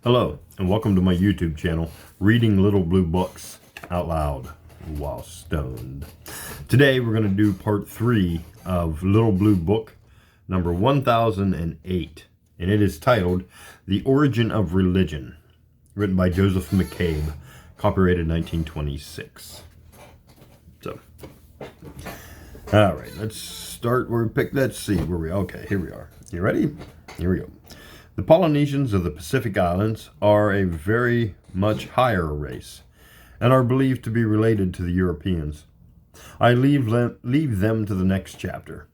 Hello, and welcome to my YouTube channel, Reading Little Blue Books Out Loud While Stoned. Today we're going to do part 3 of Little Blue Book number 1008, and it is titled The Origin of Religion, written by Joseph McCabe, copyrighted 1926. So, alright, let's start where we picked. Let's see where we, okay, here we are. You ready? Here we go. The Polynesians of the Pacific Islands are a very much higher race, and are believed to be related to the Europeans. I leave them to the next chapter.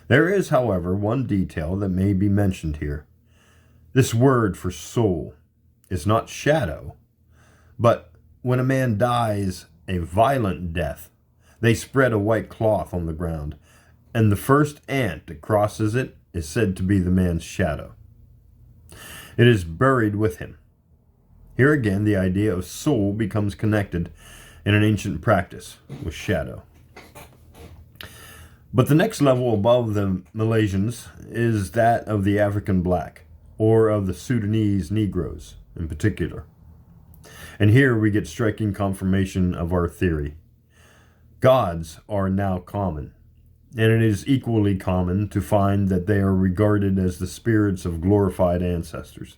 There is, however, one detail that may be mentioned here. This word for soul is not shadow, but when a man dies a violent death, they spread a white cloth on the ground, and the first ant that crosses it is said to be the man's shadow. It is buried with him. Here again, the idea of soul becomes connected in an ancient practice with shadow. But the next level above the Malaysians is that of the African black, or of the Sudanese Negroes in particular. And here we get striking confirmation of our theory. Gods are now common, and it is equally common to find that they are regarded as the spirits of glorified ancestors.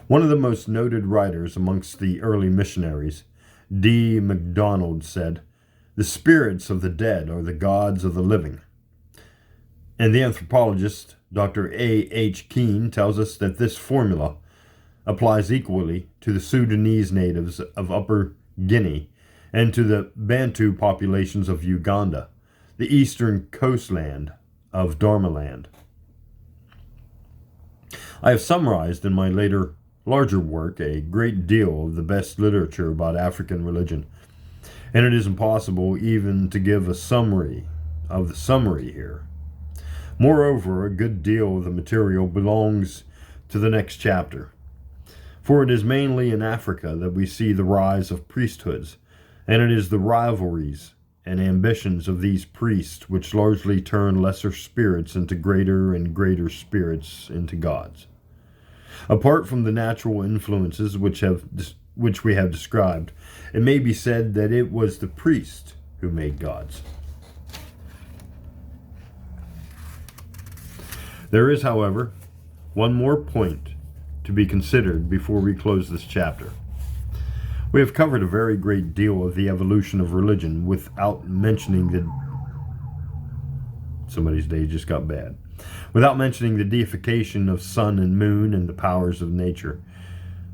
One of the most noted writers amongst the early missionaries, D. MacDonald, said, "The spirits of the dead are the gods of the living." And the anthropologist, Dr. A. H. Keane, tells us that this formula applies equally to the Sudanese natives of Upper Guinea and to the Bantu populations of Uganda, the eastern coastland of Darmaland. I have summarized in my larger work a great deal of the best literature about African religion, and it is impossible even to give a summary of the summary here. Moreover, a good deal of the material belongs to the next chapter, for it is mainly in Africa that we see the rise of priesthoods, and it is the rivalries and ambitions of these priests which largely turn lesser spirits into greater and greater spirits into gods. Apart from the natural influences which we have described, it may be said that it was the priest who made gods. There is, however, one more point to be considered before we close this chapter. We have covered a very great deal of the evolution of religion without mentioning the... Somebody's day just got bad. Without mentioning the deification of sun and moon and the powers of nature.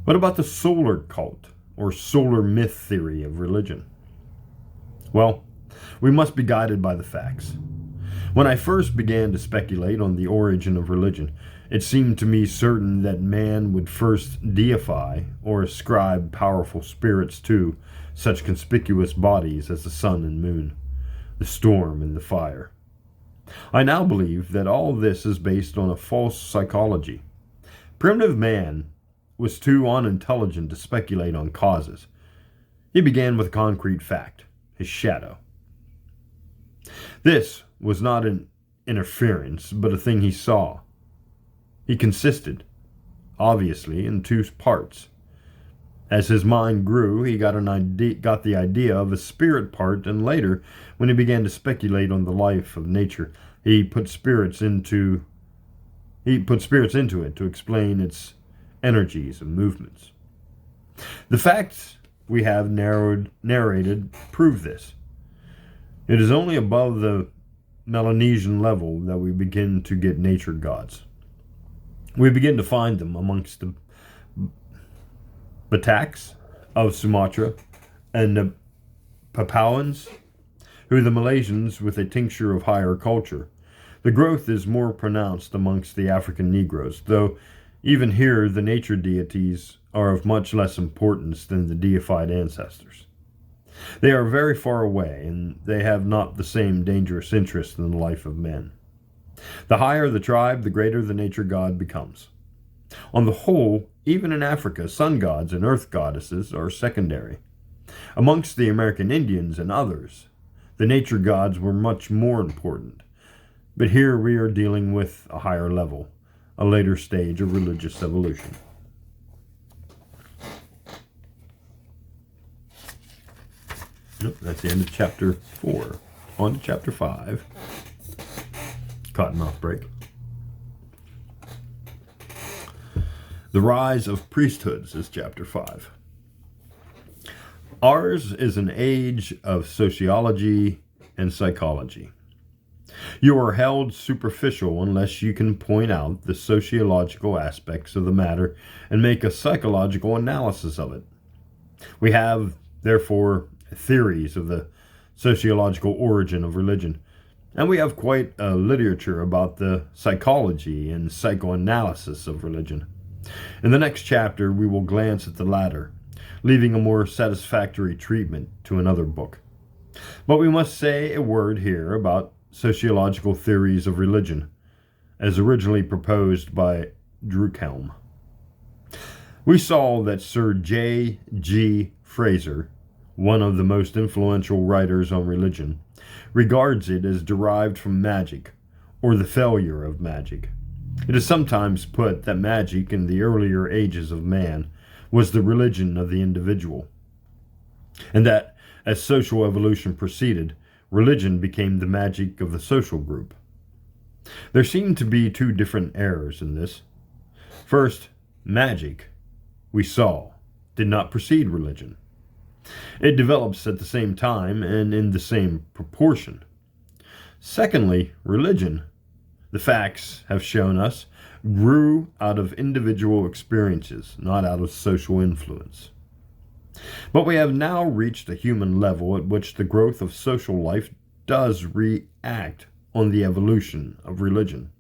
What about the solar cult, or solar myth theory of religion? Well, we must be guided by the facts. When I first began to speculate on the origin of religion, it seemed to me certain that man would first deify or ascribe powerful spirits to such conspicuous bodies as the sun and moon, the storm and the fire. I now believe that all this is based on a false psychology. Primitive man was too unintelligent to speculate on causes. He began with a concrete fact, his shadow. This was not an interference, but a thing he saw. He consisted, obviously, in two parts. As his mind grew, he got the idea of a spirit part, and later, when he began to speculate on the life of nature, he put spirits into it to explain its energies and movements. The facts we have narrated prove this. It is only above the Melanesian level that we begin to get nature gods. We begin to find them amongst the Bataks of Sumatra and the Papuans, who are the Malaysians with a tincture of higher culture. The growth is more pronounced amongst the African Negroes, though even here the nature deities are of much less importance than the deified ancestors. They are very far away, and they have not the same dangerous interest in the life of men. The higher the tribe, the greater the nature god becomes. On the whole, even in Africa, sun gods and earth goddesses are secondary. Amongst the American Indians and others, the nature gods were much more important. But here we are dealing with a higher level, a later stage of religious evolution. Nope, that's the end of chapter 4. On to chapter 5. Cottonmouth break. The rise of priesthoods is chapter 5. Ours is an age of sociology and psychology. You are held superficial unless you can point out the sociological aspects of the matter and make a psychological analysis of it. We have, therefore, theories of the sociological origin of religion, and we have quite a literature about the psychology and psychoanalysis of religion. In the next chapter, we will glance at the latter, leaving a more satisfactory treatment to another book. But we must say a word here about sociological theories of religion, as originally proposed by Durkheim. We saw that Sir J. G. Fraser, one of the most influential writers on religion, regards it as derived from magic, or the failure of magic. It is sometimes put that magic in the earlier ages of man was the religion of the individual, and that as social evolution proceeded, religion became the magic of the social group. There seem to be two different errors in this. First, magic, we saw, did not precede religion. It develops at the same time and in the same proportion. Secondly, religion, the facts have shown us, grew out of individual experiences, not out of social influence. But we have now reached a human level at which the growth of social life does react on the evolution of religion.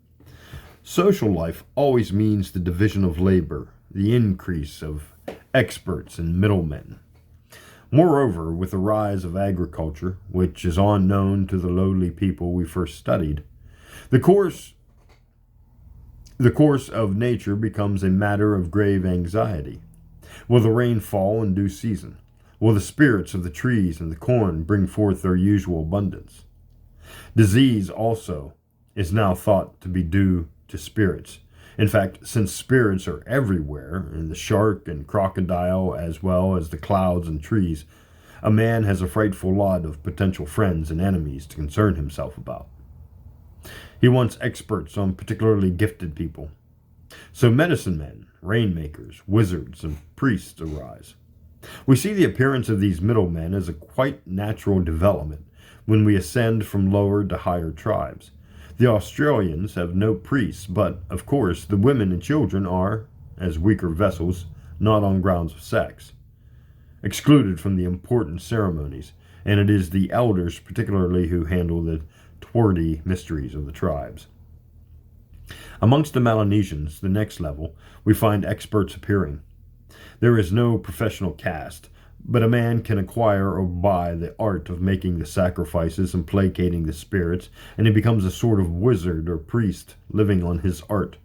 Social life always means the division of labor, the increase of experts and middlemen. Moreover, with the rise of agriculture, which is unknown to the lowly people we first studied, the course of nature becomes a matter of grave anxiety. Will the rain fall in due season? Will the spirits of the trees and the corn bring forth their usual abundance? Disease also is now thought to be due to spirits. In fact, since spirits are everywhere, in the shark and crocodile as well as the clouds and trees, a man has a frightful lot of potential friends and enemies to concern himself about. He wants experts on particularly gifted people. So medicine men, rainmakers, wizards, and priests arise. We see the appearance of these middlemen as a quite natural development when we ascend from lower to higher tribes. The Australians have no priests, but, of course, the women and children are, as weaker vessels, not on grounds of sex, excluded from the important ceremonies, and it is the elders particularly who handle the twardy mysteries of the tribes. Amongst the Melanesians, the next level, we find experts appearing. There is no professional caste, but a man can acquire or buy the art of making the sacrifices and placating the spirits, and he becomes a sort of wizard or priest living on his art.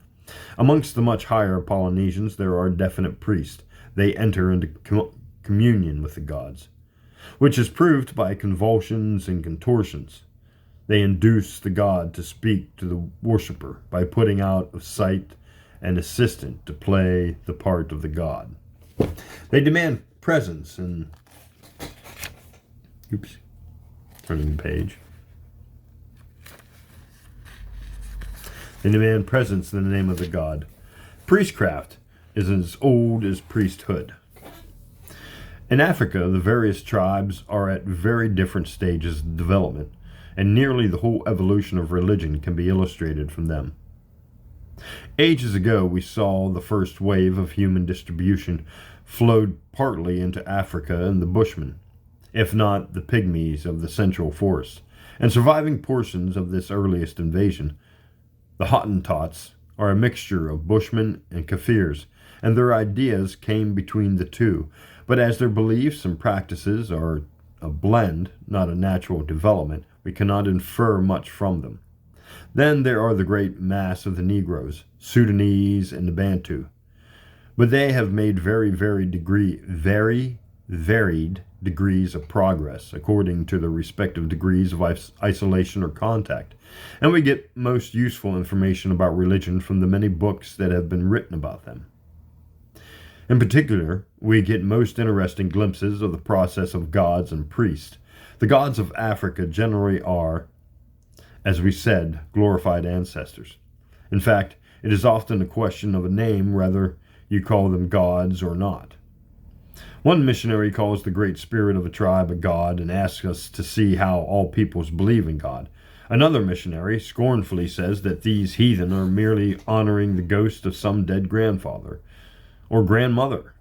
Amongst the much higher Polynesians there are definite priests. They enter into communion with the gods, which is proved by convulsions and contortions. They induce the god to speak to the worshipper by putting out of sight an assistant to play the part of the god. They demand presence and turning the page. They demand presence in the name of the god. Priestcraft is as old as priesthood. In Africa, the various tribes are at very different stages of development, and nearly the whole evolution of religion can be illustrated from them. Ages ago, we saw the first wave of human distribution flowed partly into Africa and the Bushmen, if not the pygmies of the Central Forest, and surviving portions of this earliest invasion. The Hottentots are a mixture of Bushmen and Kaffirs, and their ideas came between the two, but as their beliefs and practices are a blend, not a natural development, we cannot infer much from them. Then there are the great mass of the Negroes, Sudanese, and the Bantu. But they have made very varied degrees of progress according to their respective degrees of isolation or contact, and we get most useful information about religion from the many books that have been written about them. In particular, we get most interesting glimpses of the process of gods and priests, The gods of Africa generally are, as we said, glorified ancestors. In fact, it is often a question of a name whether you call them gods or not. One missionary calls the great spirit of a tribe a god and asks us to see how all peoples believe in God. Another missionary scornfully says that these heathen are merely honoring the ghost of some dead grandfather or grandmother.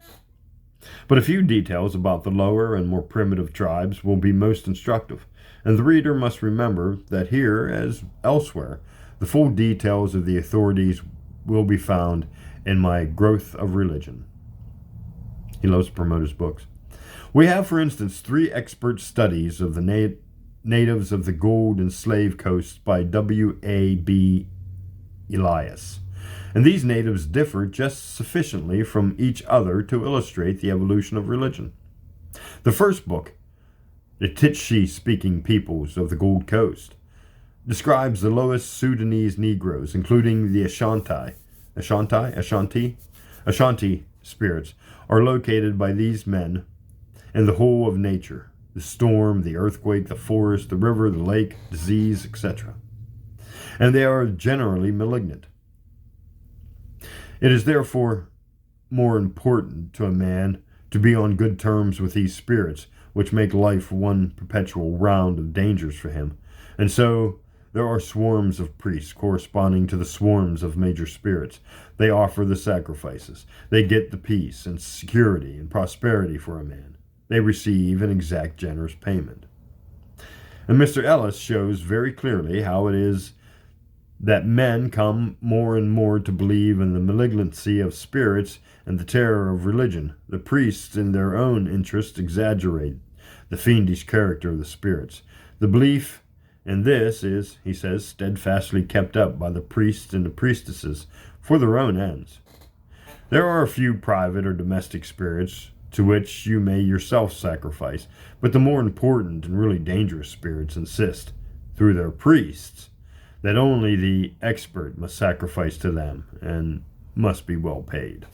But a few details about the lower and more primitive tribes will be most instructive, and the reader must remember that here, as elsewhere, the full details of the authorities will be found in my Growth of Religion. He loves to promote his books. We have, for instance, 3 expert studies of the natives of the Gold and Slave Coasts by W.A.B. Elias. And these natives differ just sufficiently from each other to illustrate the evolution of religion. The first book, The Titshi-Speaking Peoples of the Gold Coast, describes the lowest Sudanese Negroes, including the Ashanti spirits, are located by these men in the whole of nature, the storm, the earthquake, the forest, the river, the lake, disease, etc. And they are generally malignant. It is therefore more important to a man to be on good terms with these spirits, which make life one perpetual round of dangers for him. And so there are swarms of priests corresponding to the swarms of major spirits. They offer the sacrifices. They get the peace and security and prosperity for a man. They receive and exact generous payment. And Mr. Ellis shows very clearly how it is that men come more and more to believe in the malignancy of spirits and the terror of religion. The priests, in their own interest, exaggerate the fiendish character of the spirits. The belief in this is, he says, steadfastly kept up by the priests and the priestesses for their own ends. There are a few private or domestic spirits to which you may yourself sacrifice, but the more important and really dangerous spirits insist, through their priests, that only the expert must sacrifice to them and must be well paid.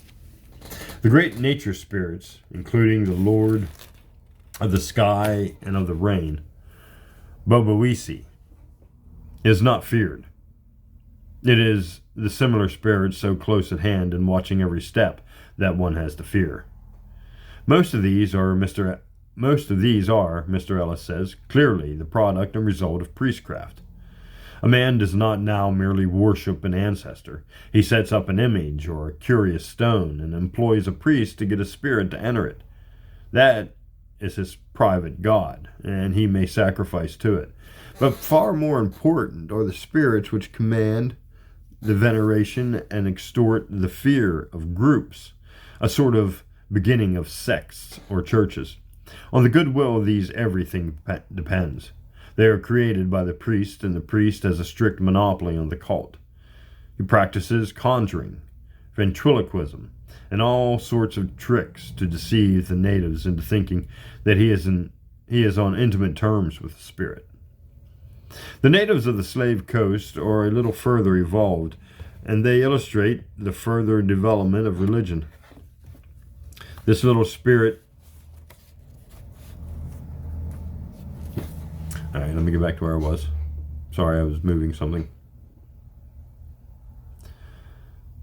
The great nature spirits, including the Lord of the sky and of the rain, Bobowisi, is not feared. It is the similar spirits so close at hand and watching every step that one has to fear. Most of these are, Mr. Ellis says, clearly the product and result of priestcraft. A man does not now merely worship an ancestor. He sets up an image or a curious stone and employs a priest to get a spirit to enter it. That is his private god, and he may sacrifice to it. But far more important are the spirits which command the veneration and extort the fear of groups, a sort of beginning of sects or churches. On the goodwill of these everything depends. They are created by the priest, and the priest has a strict monopoly on the cult. He practices conjuring, ventriloquism, and all sorts of tricks to deceive the natives into thinking that he is on intimate terms with the spirit. The natives of the Slave Coast are a little further evolved, and they illustrate the further development of religion. This little spirit... All right, let me get back to where I was. Sorry, I was moving something.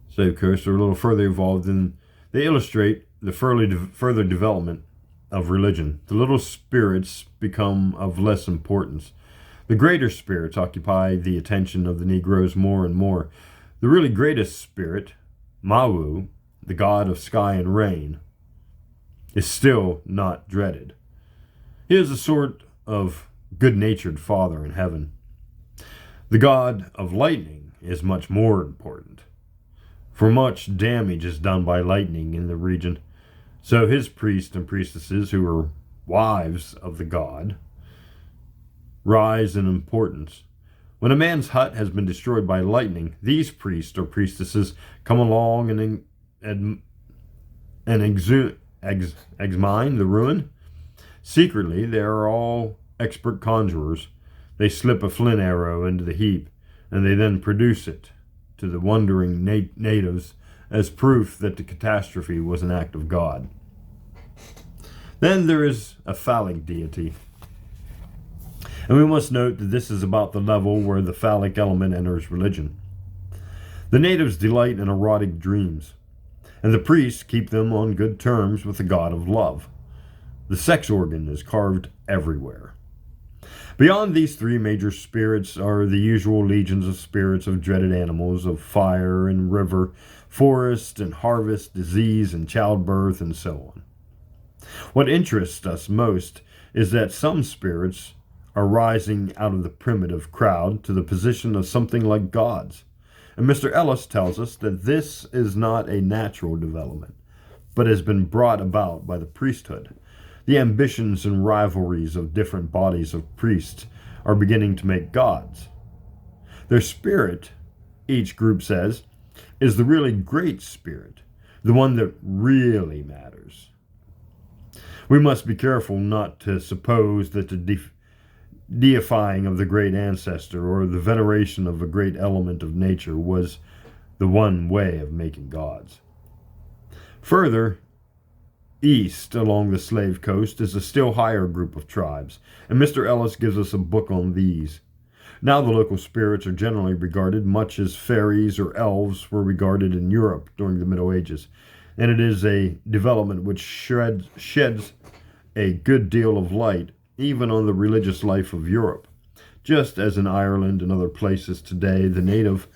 Slave Coast are a little further evolved, and they illustrate the further development of religion. The little spirits become of less importance. The greater spirits occupy the attention of the Negroes more and more. The really greatest spirit, Mawu, the god of sky and rain, is still not dreaded. He is a sort of good-natured father in heaven. The god of lightning is much more important, for much damage is done by lightning in the region. So his priests and priestesses, who are wives of the god, rise in importance. When a man's hut has been destroyed by lightning, these priests or priestesses come along and examine the ruin. Secretly, they are all expert conjurers. They slip a flint arrow into the heap, and they then produce it to the wondering natives as proof that the catastrophe was an act of God. Then there is a phallic deity, And we must note that this is about the level where the phallic element enters religion. The natives delight in erotic dreams, and the priests keep them on good terms with the god of love. The sex organ is carved everywhere. Beyond these three major spirits are the usual legions of spirits of dreaded animals, of fire and river, forest and harvest, disease and childbirth, and so on. What interests us most is that some spirits are rising out of the primitive crowd to the position of something like gods. And Mr. Ellis tells us that this is not a natural development, but has been brought about by the priesthood. The ambitions and rivalries of different bodies of priests are beginning to make gods. Their spirit, each group says, is the really great spirit, the one that really matters. We must be careful not to suppose that the deifying of the great ancestor or the veneration of a great element of nature was the one way of making gods. Further east along the Slave Coast is a still higher group of tribes, and Mr. Ellis gives us a book on these. Now the local spirits are generally regarded much as fairies or elves were regarded in Europe during the Middle Ages, and it is a development which sheds a good deal of light even on the religious life of Europe. Just as in Ireland and other places today, the native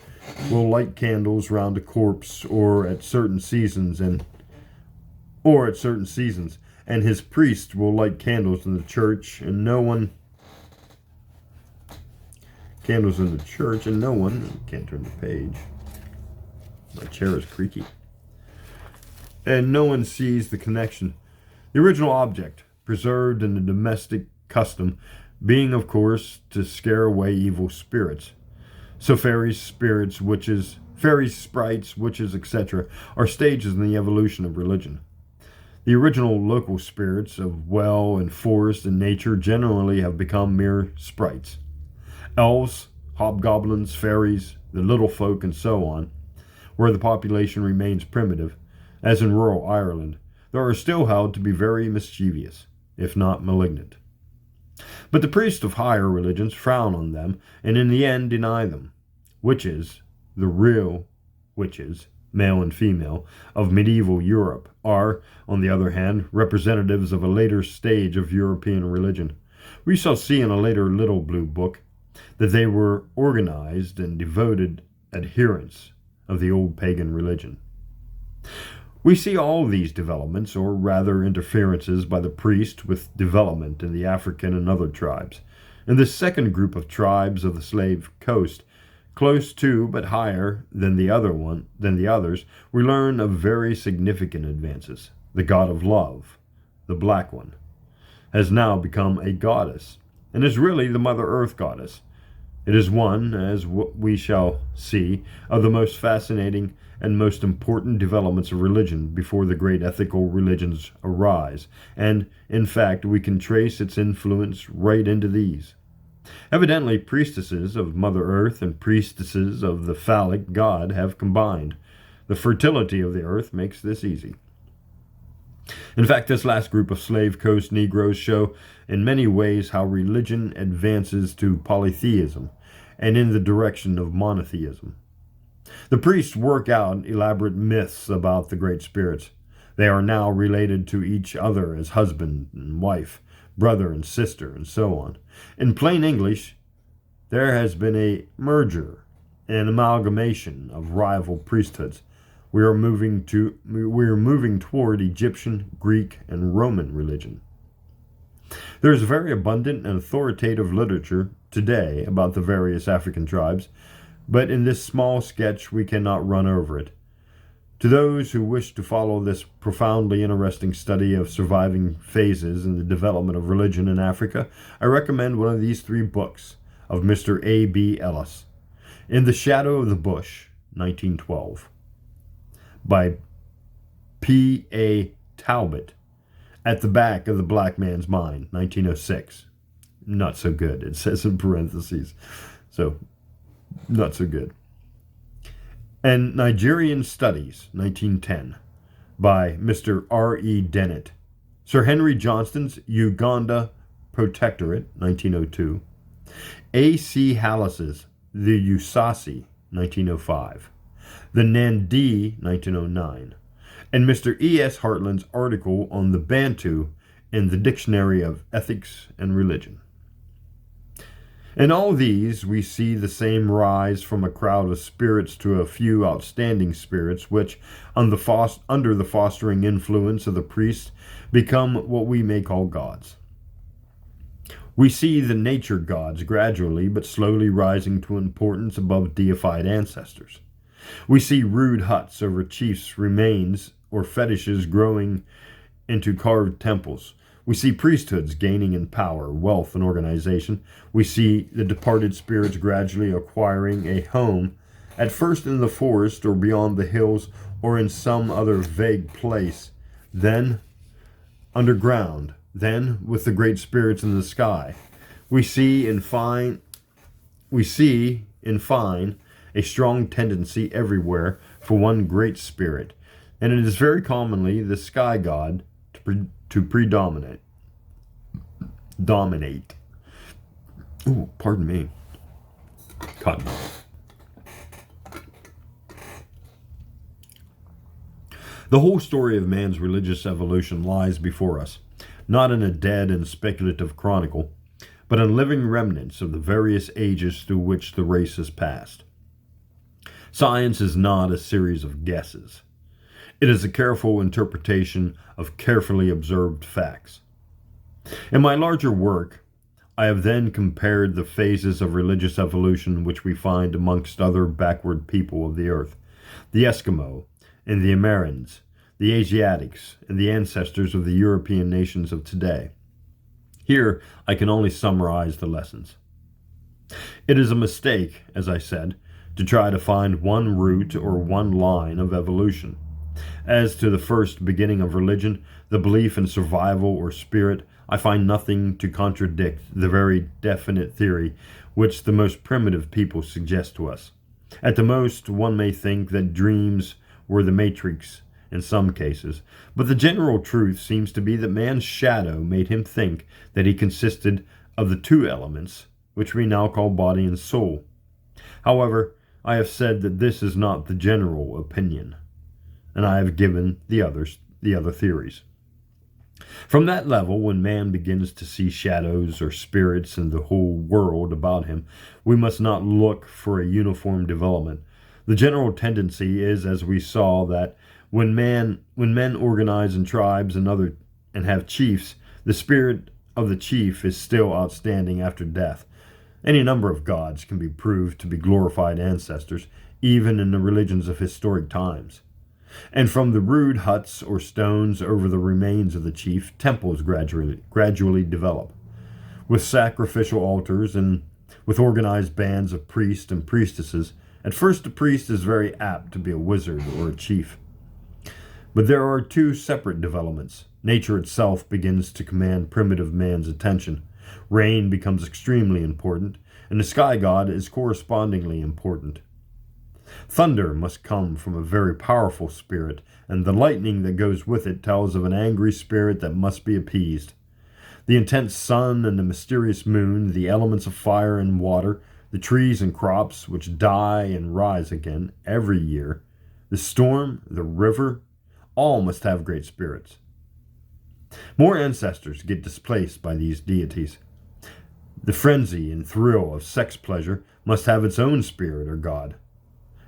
will light candles round a corpse or at certain seasons, and his priest will light candles in the church, and no one can't turn the page. My chair is creaky. And no one sees the connection. The original object, preserved in the domestic custom, being, of course, to scare away evil spirits. So fairies, sprites, witches, etc., are stages in the evolution of religion. The original local spirits of well and forest and nature generally have become mere sprites. Elves, hobgoblins, fairies, the little folk, and so on, where the population remains primitive, as in rural Ireland, they are still held to be very mischievous, if not malignant. But the priests of higher religions frown on them, and in the end deny them. Witches, the real witches, male and female, of medieval Europe, are, on the other hand, representatives of a later stage of European religion. We shall see in a later Little Blue Book that they were organized and devoted adherents of the old pagan religion. We see all these developments, or rather interferences by the priest with development in the African and other tribes. In this second group of tribes of the Slave Coast, close to but higher than the others, we learn of very significant advances. The god of love, the black one, has now become a goddess, and is really the Mother Earth goddess. It is one, as we shall see, of the most fascinating and most important developments of religion before the great ethical religions arise, and, in fact, we can trace its influence right into these. Evidently, priestesses of Mother Earth and priestesses of the phallic god have combined. The fertility of the earth makes this easy. In fact, this last group of Slave Coast Negroes show in many ways how religion advances to polytheism and in the direction of monotheism. The priests work out elaborate myths about the great spirits. They are now related to each other as husband and wife, brother and sister, and so on. In plain English, there has been a merger, an amalgamation of rival priesthoods. We are moving toward Egyptian, Greek, and Roman religion. There is very abundant and authoritative literature today about the various African tribes, but in this small sketch we cannot run over it. To those who wish to follow this profoundly interesting study of surviving phases in the development of religion in Africa, I recommend one of these three books of Mr. A.B. Ellis, In the Shadow of the Bush, 1912, by P.A. Talbot, At the Back of the Black Man's Mind, 1906. Not so good, it says in parentheses. So, not so good. And Nigerian Studies, 1910, by Mr. R.E. Dennett. Sir Henry Johnston's Uganda Protectorate, 1902. A.C. Hallis's The Usasi, 1905, the Nandi, 1909, and Mr. E.S. Hartland's article on the Bantu in the Dictionary of Ethics and Religion. In all these, we see the same rise from a crowd of spirits to a few outstanding spirits, which, under the fostering influence of the priest, become what we may call gods. We see the nature gods gradually but slowly rising to importance above deified ancestors. We see rude huts over chiefs' remains or fetishes growing into carved temples. We see priesthoods gaining in power, wealth, and organization. We see the departed spirits gradually acquiring a home, at first in the forest or beyond the hills or in some other vague place, then underground, then with the great spirits in the sky. We see, in fine, a strong tendency everywhere for one great spirit, and it is very commonly the sky god to predominate. Dominate. Ooh, pardon me. Cotton. The whole story of man's religious evolution lies before us, not in a dead and speculative chronicle, but in living remnants of the various ages through which the race has passed. Science is not a series of guesses. It is a careful interpretation of carefully observed facts. In my larger work, I have then compared the phases of religious evolution which we find amongst other backward people of the earth, the Eskimo and the Americans, the Asiatics, and the ancestors of the European nations of today. Here, I can only summarize the lessons. It is a mistake, as I said, to try to find one route or one line of evolution. As to the first beginning of religion, the belief in survival or spirit, I find nothing to contradict the very definite theory which the most primitive people suggest to us. At the most, one may think that dreams were the matrix in some cases, but the general truth seems to be that man's shadow made him think that he consisted of the two elements, which we now call body and soul. However, I have said that this is not the general opinion, and I have given the other theories. From that level, when man begins to see shadows or spirits in the whole world about him, we must not look for a uniform development. The general tendency is, as we saw, that when men organize in tribes and have chiefs, the spirit of the chief is still outstanding after death. Any number of gods can be proved to be glorified ancestors, even in the religions of historic times. And from the rude huts or stones over the remains of the chief, temples gradually develop, with sacrificial altars and with organized bands of priests and priestesses. At first, a priest is very apt to be a wizard or a chief. But there are two separate developments. Nature itself begins to command primitive man's attention. Rain becomes extremely important, and the sky god is correspondingly important. Thunder must come from a very powerful spirit, and the lightning that goes with it tells of an angry spirit that must be appeased. The intense sun and the mysterious moon, the elements of fire and water, the trees and crops which die and rise again every year, the storm, the river, all must have great spirits. More ancestors get displaced by these deities. The frenzy and thrill of sex pleasure must have its own spirit or god.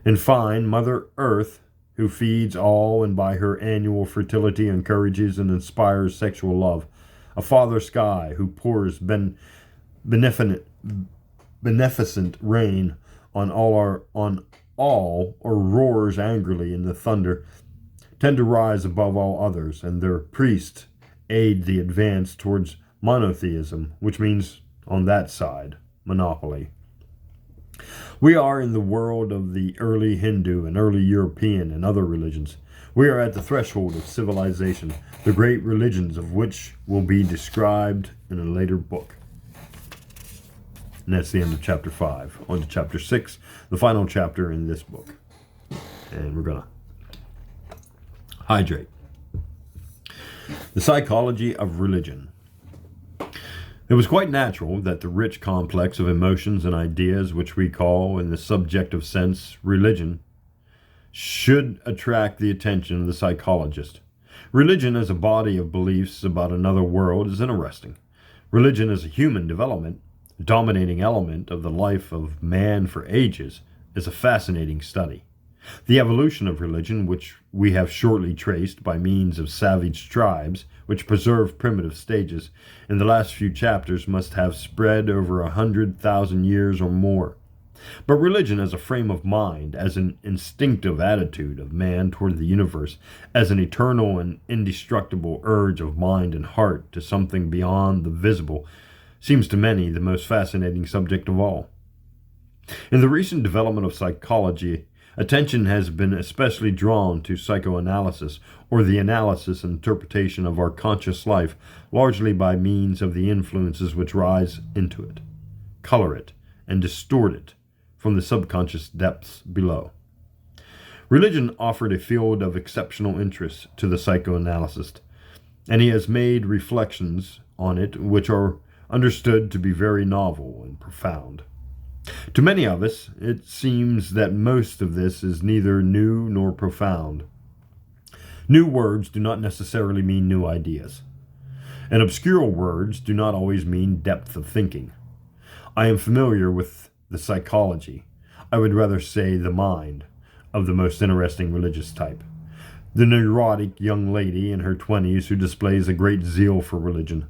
In fine, Mother Earth, who feeds all and by her annual fertility encourages and inspires sexual love, a Father Sky who pours beneficent rain on all or roars angrily in the thunder, tend to rise above all others, and their priests aid the advance towards monotheism, which means, on that side, monopoly. We are in the world of the early Hindu and early European and other religions. We are at the threshold of civilization, the great religions of which will be described in a later book. And that's the end of chapter 5. On to chapter 6, the final chapter in this book. And we're going to hydrate. The psychology of religion. It was quite natural that the rich complex of emotions and ideas which we call, in the subjective sense, religion, should attract the attention of the psychologist. Religion as a body of beliefs about another world is interesting. Religion as a human development, a dominating element of the life of man for ages, is a fascinating study. The evolution of religion, which we have shortly traced by means of savage tribes, which preserved primitive stages, in the last few chapters must have spread over 100,000 years or more. But religion as a frame of mind, as an instinctive attitude of man toward the universe, as an eternal and indestructible urge of mind and heart to something beyond the visible, seems to many the most fascinating subject of all. In the recent development of psychology, attention has been especially drawn to psychoanalysis, or the analysis and interpretation of our conscious life, largely by means of the influences which rise into it, color it, and distort it from the subconscious depths below. Religion offered a field of exceptional interest to the psychoanalyst, and he has made reflections on it which are understood to be very novel and profound. To many of us, it seems that most of this is neither new nor profound. New words do not necessarily mean new ideas, and obscure words do not always mean depth of thinking. I am familiar with the psychology, I would rather say the mind, of the most interesting religious type. The neurotic young lady in her 20s who displays a great zeal for religion.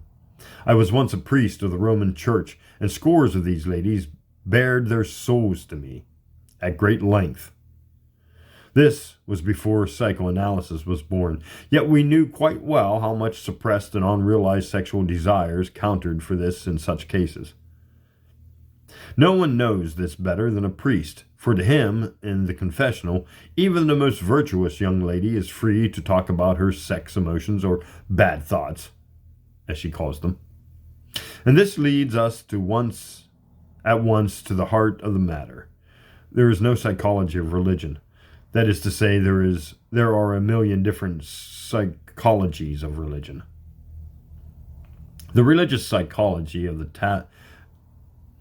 I was once a priest of the Roman Church, and scores of these ladies bared their souls to me at great length. This was before psychoanalysis was born, yet we knew quite well how much suppressed and unrealized sexual desires countered for this in such cases. No one knows this better than a priest, for to him, in the confessional, even the most virtuous young lady is free to talk about her sex emotions, or bad thoughts, as she calls them. And this leads us at once to the heart of the matter. There is no psychology of religion. That is to say, there are a million different psychologies of religion. The religious psychology of the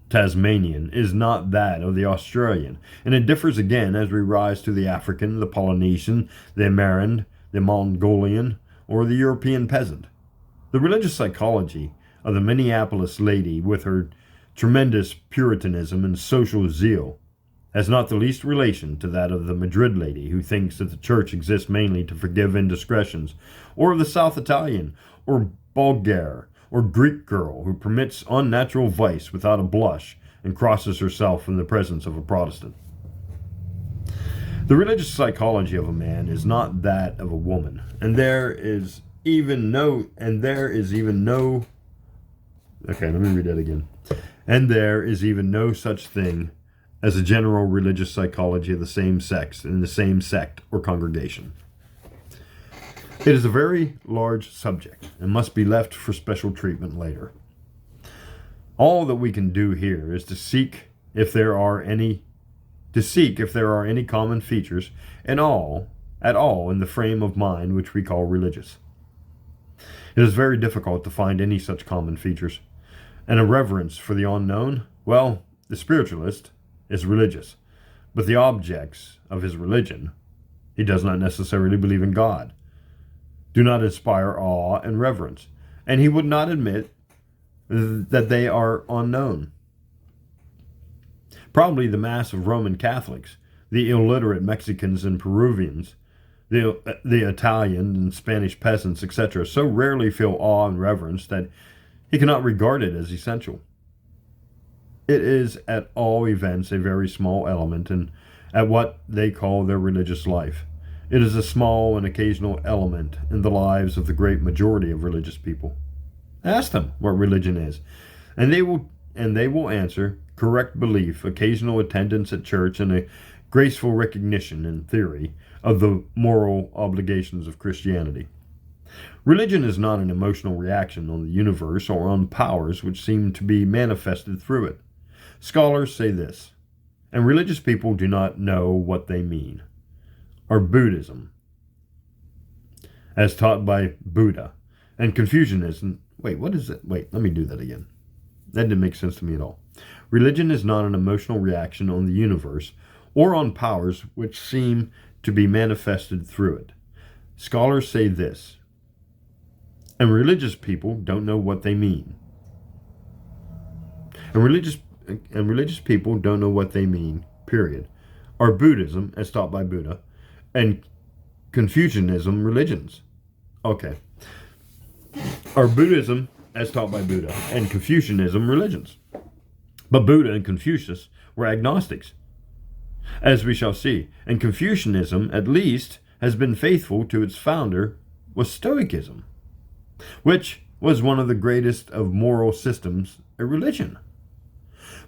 Tasmanian is not that of the Australian, and it differs again as we rise to the African, the Polynesian, the American, the Mongolian, or the European peasant. The religious psychology of the Minneapolis lady, with her tremendous puritanism and social zeal, has not the least relation to that of the Madrid lady, who thinks that the church exists mainly to forgive indiscretions, or of the South Italian, or Bulgare, or Greek girl who permits unnatural vice without a blush and crosses herself in the presence of a Protestant. The religious psychology of a man is not that of a woman, and there is even no okay, let me read that again. And there is even no such thing as a general religious psychology of the same sex in the same sect or congregation. It is a very large subject and must be left for special treatment later. All that we can do here is to seek if there are any common features at all in the frame of mind which we call religious. It is very difficult to find any such common features. And a reverence for the unknown? Well, the spiritualist is religious, but the objects of his religion, he does not necessarily believe in God, do not inspire awe and reverence, and he would not admit that they are unknown. Probably the mass of Roman Catholics, the illiterate Mexicans and Peruvians, the Italian and Spanish peasants, etc., so rarely feel awe and reverence that he cannot regard it as essential. It is at all events a very small element at what they call their religious life. It is a small and occasional element in the lives of the great majority of religious people. Ask them what religion is, and they will answer correct belief, occasional attendance at church, and a graceful recognition in theory of the moral obligations of Christianity. Religion is not an emotional reaction on the universe or on powers which seem to be manifested through it. Scholars say this, and religious people do not know what they mean. Or Buddhism, as taught by Buddha, and Confucianism. Wait, what is it? Wait, let me do that again. That didn't make sense to me at all. Religion is not an emotional reaction on the universe or on powers which seem to be manifested through it. Scholars say this, and religious people don't know what they mean. And religious people don't know what they mean, period. Are Buddhism, as taught by Buddha, and Confucianism religions? Okay. Are Buddhism, as taught by Buddha, and Confucianism religions? But Buddha and Confucius were agnostics, as we shall see, and Confucianism, at least, has been faithful to its founder, was Stoicism, which was one of the greatest of moral systems, a religion.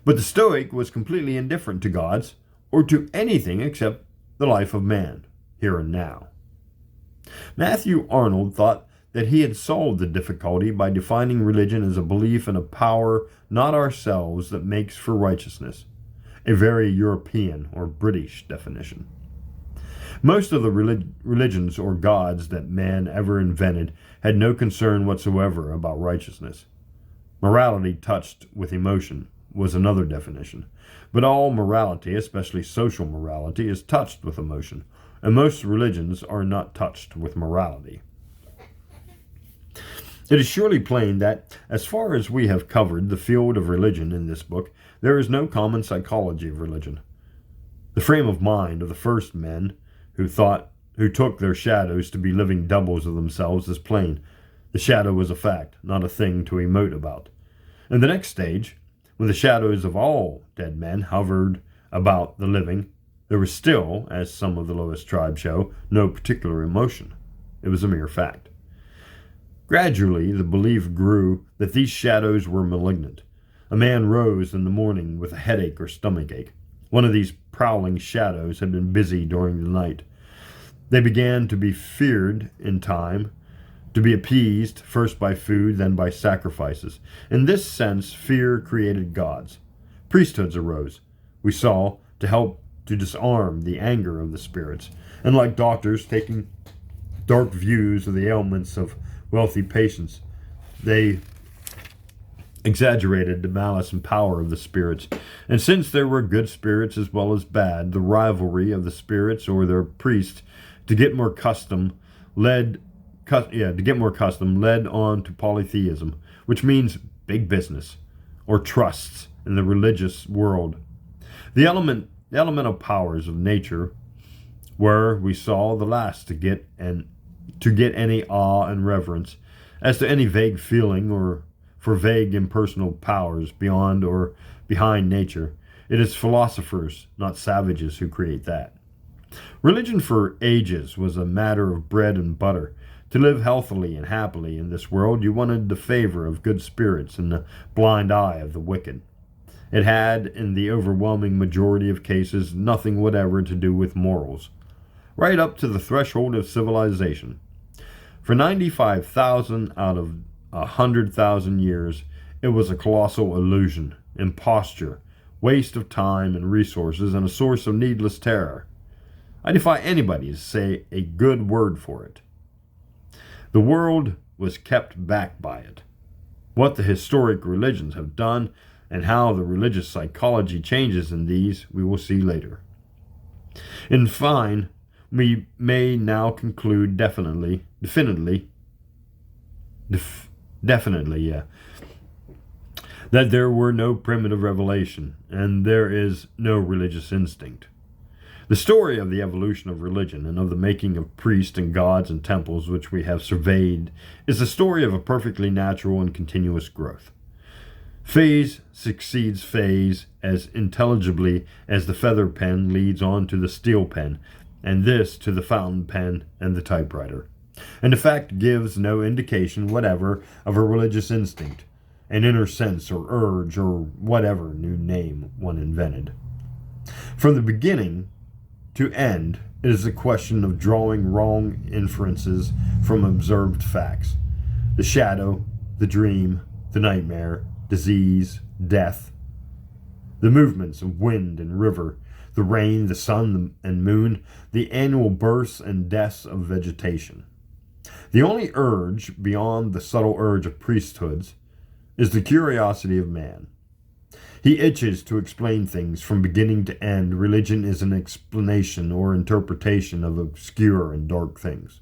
But the Stoic was completely indifferent to gods or to anything except the life of man, here and now. Matthew Arnold thought that he had solved the difficulty by defining religion as a belief in a power not ourselves that makes for righteousness, a very European or British definition. Most of the religions or gods that man ever invented had no concern whatsoever about righteousness. Morality touched with emotion was another definition. But all morality, especially social morality, is touched with emotion, and most religions are not touched with morality. It is surely plain that, as far as we have covered the field of religion in this book, there is no common psychology of religion. The frame of mind of the first men who took their shadows to be living doubles of themselves is plain. The shadow was a fact, not a thing to emote about. In the next stage, when the shadows of all dead men hovered about the living, there was still, as some of the lowest tribes show, no particular emotion. It was a mere fact. Gradually, the belief grew that these shadows were malignant. A man rose in the morning with a headache or stomachache. One of these prowling shadows had been busy during the night. They began to be feared in time, to be appeased first by food, then by sacrifices. In this sense, fear created gods. Priesthoods arose, we saw, to help to disarm the anger of the spirits, and like doctors taking dark views of the ailments of wealthy patients, they exaggerated the malice and power of the spirits. And since there were good spirits as well as bad, the rivalry of the spirits or their priests to get more custom led on to polytheism, which means big business or trusts in the religious world. The elemental powers of nature were, we saw, the last to get any awe and reverence. As to any vague feeling or for vague impersonal powers beyond or behind nature, it is philosophers, not savages, who create that. Religion for ages was a matter of bread and butter. To live healthily and happily in this world, you wanted the favor of good spirits and the blind eye of the wicked. It had, in the overwhelming majority of cases, nothing whatever to do with morals, right up to the threshold of civilization. For 95,000 out of 100,000 years, it was a colossal illusion, imposture, waste of time and resources, and a source of needless terror. I defy anybody to say a good word for it. The world was kept back by it. What the historic religions have done and how the religious psychology changes in these, we will see later. In fine, we may now conclude definitely, that there were no primitive revelation, and there is no religious instinct. The story of the evolution of religion and of the making of priests and gods and temples which we have surveyed is the story of a perfectly natural and continuous growth. Phase succeeds phase as intelligibly as the feather pen leads on to the steel pen, and this to the fountain pen and the typewriter. And the fact gives no indication whatever of a religious instinct, an inner sense or urge or whatever new name one invented. From the beginning to end, it is a question of drawing wrong inferences from observed facts. The shadow, the dream, the nightmare, disease, death, the movements of wind and river, the rain, the sun and moon, the annual births and deaths of vegetation. The only urge beyond the subtle urge of priesthoods is the curiosity of man. He itches to explain things from beginning to end. Religion is an explanation or interpretation of obscure and dark things.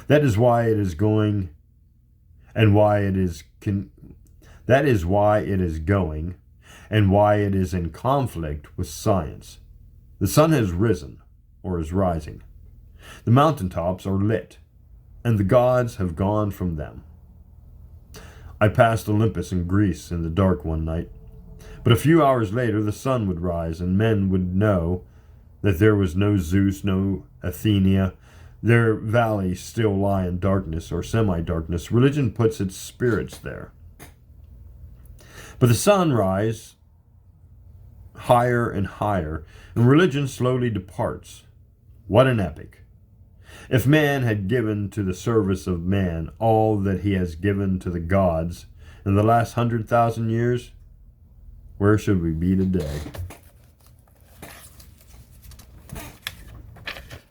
That is why it is going, and why it is that is why it is going, and why it is in conflict with science. The sun has risen, or is rising. The mountaintops are lit, and the gods have gone from them. I passed Olympus in Greece in the dark one night, but a few hours later the sun would rise, and men would know that there was no Zeus, no Athena. Their valleys still lie in darkness or semi-darkness. Religion puts its spirits there. But the sun rises higher and higher, and religion slowly departs. What an epic! If man had given to the service of man all that he has given to the gods in the last 100,000 years, where should we be today?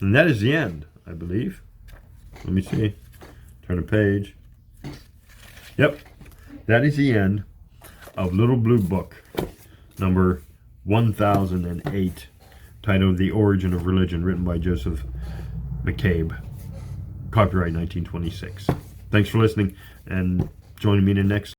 And that is the end, I believe. Let me see. Turn a page. Yep, that is the end of Little Blue Book, number 1008, titled The Origin of Religion, written by Joseph McCabe. Copyright 1926. Thanks for listening, and join me in the next